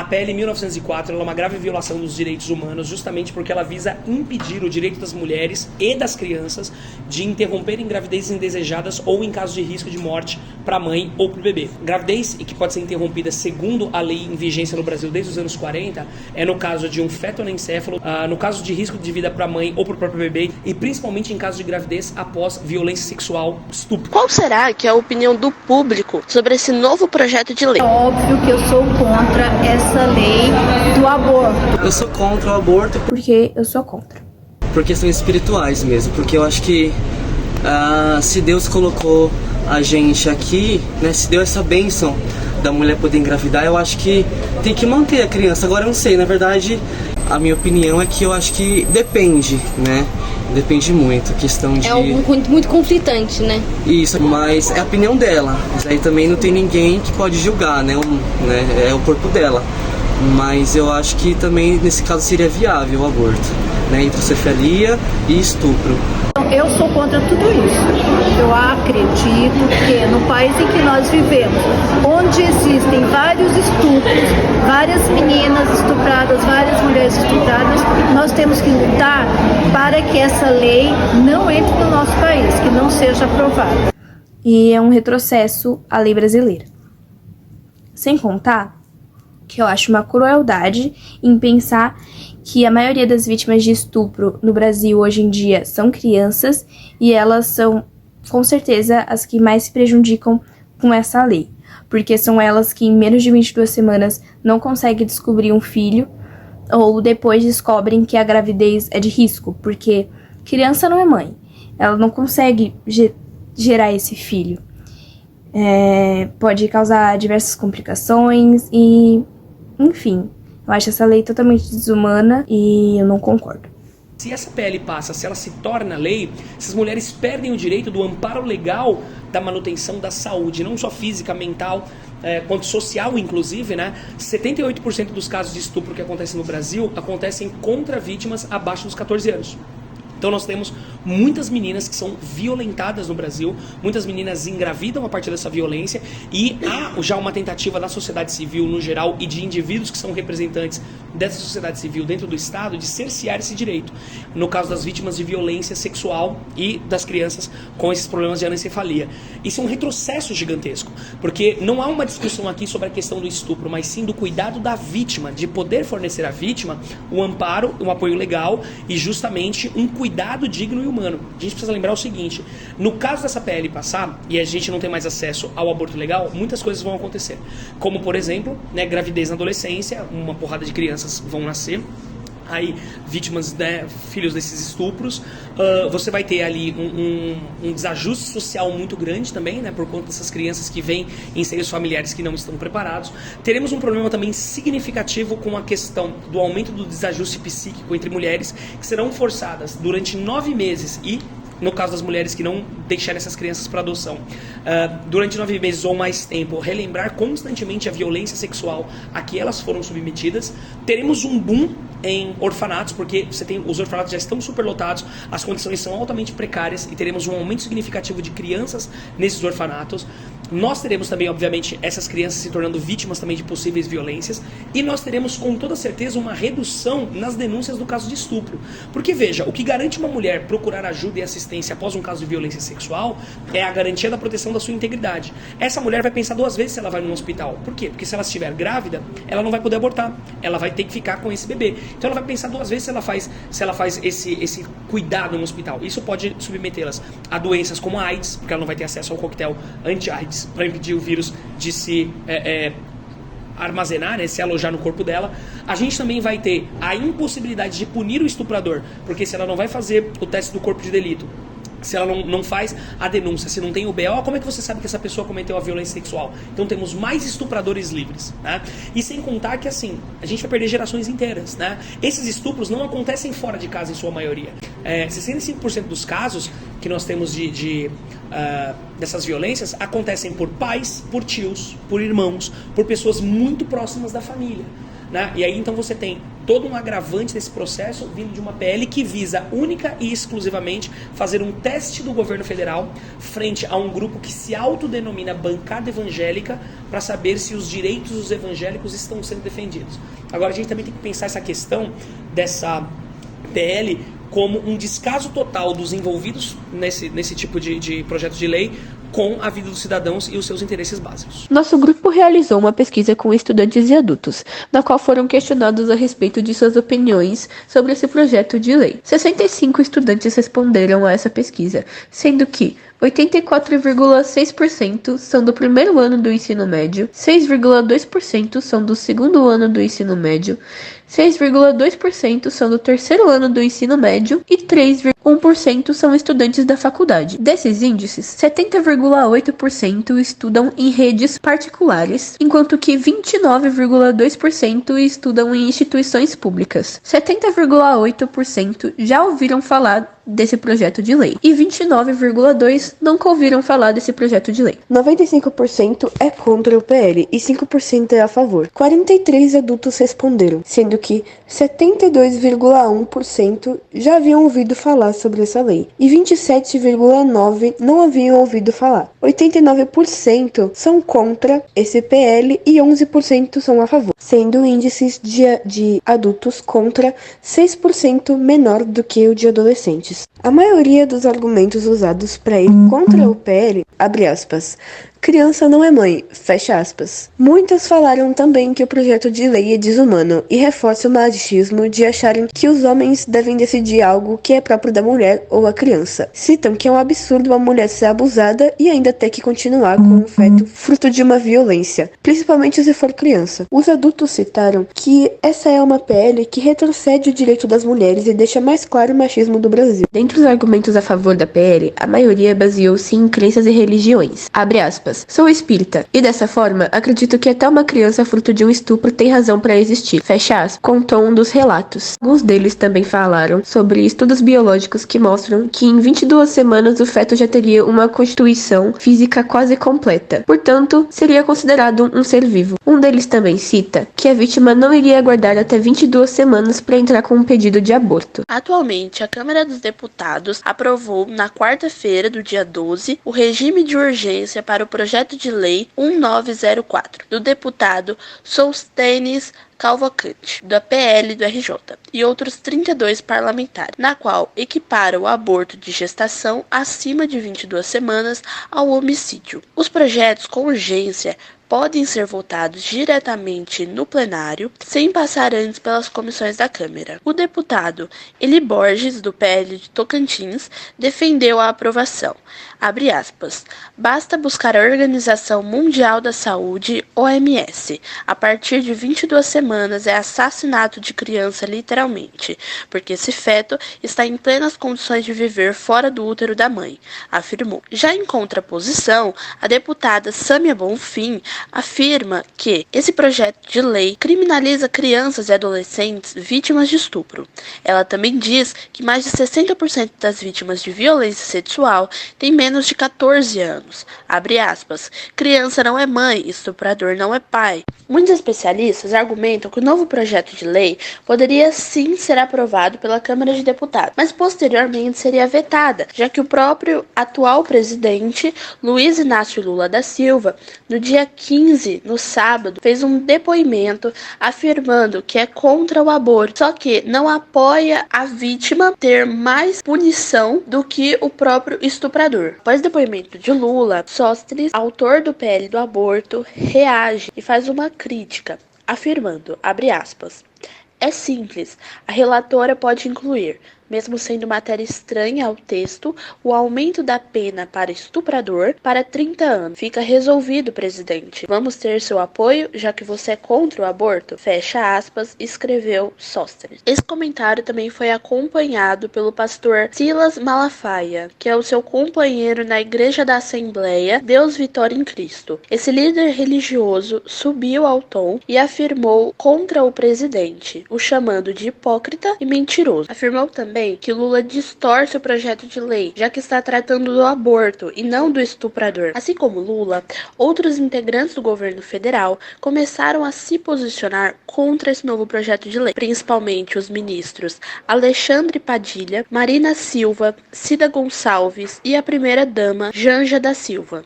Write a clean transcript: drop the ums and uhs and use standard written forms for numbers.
PL 1904 ela é uma grave violação dos direitos humanos, justamente porque ela visa impedir o direito das mulheres e das crianças de interromperem gravidezes indesejadas ou em caso de risco de morte para a mãe ou para o bebê. Gravidez que pode ser interrompida segundo a lei em vigência no Brasil desde os anos 40 é no caso de um feto anencéfalo, no caso de risco de vida para a mãe ou para o próprio bebê e principalmente em caso de gravidez após violência sexual, estupro. Qual será que é a opinião do público sobre esse novo projeto de lei? É óbvio que eu sou contra essa lei do aborto. Eu sou contra o aborto. Por que eu sou contra? Por questões espirituais mesmo, porque eu acho que se Deus colocou a gente aqui, né, se deu essa bênção da mulher poder engravidar, eu acho que tem que manter a criança. Agora eu não sei, na verdade, a minha opinião é que eu acho que depende, né? Depende muito, a questão de... É algo muito conflitante, né? Isso, mas é a opinião dela. Mas aí também não tem ninguém que pode julgar, né? É o corpo dela. Mas eu acho que também, nesse caso, seria viável o aborto, né? Hidrocefalia e estupro. Eu sou contra tudo isso. Eu acredito que no país em que nós vivemos, onde existem vários estupros, várias meninas estupradas, várias mulheres estupradas, nós temos que lutar para que essa lei não entre no nosso país, que não seja aprovada. E é um retrocesso à lei brasileira. Sem contar que eu acho uma crueldade em pensar que a maioria das vítimas de estupro no Brasil hoje em dia são crianças e elas são, com certeza, as que mais se prejudicam com essa lei, porque são elas que em menos de 22 semanas não conseguem descobrir um filho ou depois descobrem que a gravidez é de risco, porque criança não é mãe, ela não consegue gerar esse filho. Pode causar diversas complicações e, enfim, eu acho essa lei totalmente desumana e eu não concordo. Se essa PL passa, se ela se torna lei, essas mulheres perdem o direito do amparo legal da manutenção da saúde, não só física, mental, quanto social, inclusive, né? 78% dos casos de estupro que acontecem no Brasil acontecem contra vítimas abaixo dos 14 anos. Então nós temos muitas meninas que são violentadas no Brasil, muitas meninas engravidam a partir dessa violência e há já uma tentativa da sociedade civil no geral e de indivíduos que são representantes dessa sociedade civil dentro do Estado de cercear esse direito. No caso das vítimas de violência sexual e das crianças com esses problemas de anencefalia. Isso é um retrocesso gigantesco, porque não há uma discussão aqui sobre a questão do estupro, mas sim do cuidado da vítima, de poder fornecer à vítima o amparo, um apoio legal e justamente um cuidado digno e humano. A gente precisa lembrar o seguinte, no caso dessa PL passar, e a gente não tem mais acesso ao aborto legal, muitas coisas vão acontecer. Como, por exemplo, né, gravidez na adolescência, uma porrada de crianças vão nascer, aí vítimas, né, filhos desses estupros, você vai ter ali um desajuste social muito grande também, né, por conta dessas crianças que vêm em seios familiares que não estão preparados. Teremos um problema também significativo com a questão do aumento do desajuste psíquico entre mulheres que serão forçadas durante 9 meses e, no caso das mulheres que não deixarem essas crianças para adoção, durante 9 meses ou mais tempo, relembrar constantemente a violência sexual a que elas foram submetidas. Teremos um boom em orfanatos, porque os orfanatos já estão superlotados, as condições são altamente precárias e teremos um aumento significativo de crianças nesses orfanatos. Nós teremos também, obviamente, essas crianças se tornando vítimas também de possíveis violências e nós teremos com toda certeza uma redução nas denúncias do caso de estupro. Porque veja, o que garante uma mulher procurar ajuda e assistência após um caso de violência sexual é a garantia da proteção da sua integridade. Essa mulher vai pensar 2 vezes se ela vai num hospital. Por quê? Porque se ela estiver grávida, ela não vai poder abortar, ela vai ter que ficar com esse bebê. Então ela vai pensar 2 vezes se ela faz esse cuidado no hospital. Isso pode submetê-las a doenças como a AIDS, porque ela não vai ter acesso ao coquetel anti-AIDS para impedir o vírus de se armazenar, né, se alojar no corpo dela. A gente também vai ter a impossibilidade de punir o estuprador, porque se ela não vai fazer o teste do corpo de delito, se ela não faz a denúncia, se não tem o BO, como é que você sabe que essa pessoa cometeu a violência sexual? Então temos mais estupradores livres, né? E sem contar que assim, a gente vai perder gerações inteiras, né? Esses estupros não acontecem fora de casa em sua maioria. 65% dos casos que nós temos dessas violências acontecem por pais, por tios, por irmãos, por pessoas muito próximas da família, né? E aí então você tem todo um agravante desse processo vindo de uma PL que visa única e exclusivamente fazer um teste do governo federal frente a um grupo que se autodenomina bancada evangélica para saber se os direitos dos evangélicos estão sendo defendidos. Agora a gente também tem que pensar essa questão dessa PL como um descaso total dos envolvidos nesse tipo de projeto de lei com a vida dos cidadãos e os seus interesses básicos. Nosso grupo realizou uma pesquisa com estudantes e adultos, na qual foram questionados a respeito de suas opiniões sobre esse projeto de lei. 65 estudantes responderam a essa pesquisa, sendo que 84,6% são do primeiro ano do ensino médio, 6,2% são do segundo ano do ensino médio, 6,2% são do terceiro ano do ensino médio e 3,1% são estudantes da faculdade. Desses índices, 70,8% estudam em redes particulares, enquanto que 29,2% estudam em instituições públicas. 70,8% já ouviram falar desse projeto de lei e 29,2% nunca ouviram falar desse projeto de lei. 95% é contra o PL e 5% é a favor. 43 adultos responderam, sendo que 72,1% já haviam ouvido falar sobre essa lei e 27,9% não haviam ouvido falar. 89% são contra esse PL e 11% são a favor, sendo índices de adultos contra 6% menor do que o de adolescentes. A maioria dos argumentos usados para ir contra o PL, abre aspas, criança não é mãe, fecha aspas. Muitas falaram também que o projeto de lei é desumano e reforça o machismo de acharem que os homens devem decidir algo que é próprio da mulher ou a criança. Citam que é um absurdo uma mulher ser abusada e ainda ter que continuar com um feto fruto de uma violência, principalmente se for criança. Os adultos citaram que essa é uma PL que retrocede o direito das mulheres e deixa mais claro o machismo do Brasil. Dentre os argumentos a favor da PL, a maioria baseou-se em crenças e religiões. Abre aspas. Sou espírita, e dessa forma, acredito que até uma criança fruto de um estupro tem razão para existir. Fecha aspas, contou um dos relatos. Alguns deles também falaram sobre estudos biológicos que mostram que em 22 semanas o feto já teria uma constituição física quase completa. Portanto, seria considerado um ser vivo. Um deles também cita que a vítima não iria aguardar até 22 semanas para entrar com um pedido de aborto. Atualmente, a Câmara dos Deputados aprovou, na quarta-feira do dia 12, o regime de urgência para o projeto de lei 1904, do deputado Sostênis Cavalcante, da PL do RJ, e outros 32 parlamentares, na qual equipara o aborto de gestação acima de 22 semanas ao homicídio. Os projetos com urgência podem ser votados diretamente no plenário, sem passar antes pelas comissões da Câmara. O deputado Eli Borges, do PL de Tocantins, defendeu a aprovação. Abre aspas, basta buscar a Organização Mundial da Saúde, OMS. A partir de 22 semanas é assassinato de criança literalmente, porque esse feto está em plenas condições de viver fora do útero da mãe, afirmou. Já em contraposição, a deputada Sâmia Bonfim afirma que esse projeto de lei criminaliza crianças e adolescentes vítimas de estupro. Ela também diz que mais de 60% das vítimas de violência sexual têm menos de 14 anos. Abre aspas, criança não é mãe, estuprador não é pai. Muitos especialistas argumentam que o novo projeto de lei poderia sim ser aprovado pela Câmara de Deputados, mas posteriormente seria vetada, já que o próprio atual presidente, Luiz Inácio Lula da Silva, no dia 15, no sábado, fez um depoimento afirmando que é contra o aborto, só que não apoia a vítima ter mais punição do que o próprio estuprador. Após o depoimento de Lula, Sóstenes, autor do PL do aborto, reage e faz uma crítica, afirmando, abre aspas, é simples, a relatora pode incluir, mesmo sendo matéria estranha ao texto, o aumento da pena para estuprador para 30 anos. Fica resolvido, presidente. Vamos ter seu apoio, já que você é contra o aborto? Fecha aspas, escreveu Sóstenes. Esse comentário também foi acompanhado pelo pastor Silas Malafaia, que é o seu companheiro na Igreja da Assembleia Deus Vitória em Cristo. Esse líder religioso subiu ao tom e afirmou contra o presidente, o chamando de hipócrita e mentiroso. Afirmou também também que Lula distorce o projeto de lei, já que está tratando do aborto e não do estuprador. Assim como Lula, outros integrantes do governo federal começaram a se posicionar contra esse novo projeto de lei, principalmente os ministros Alexandre Padilha, Marina Silva, Cida Gonçalves e a primeira-dama Janja da Silva.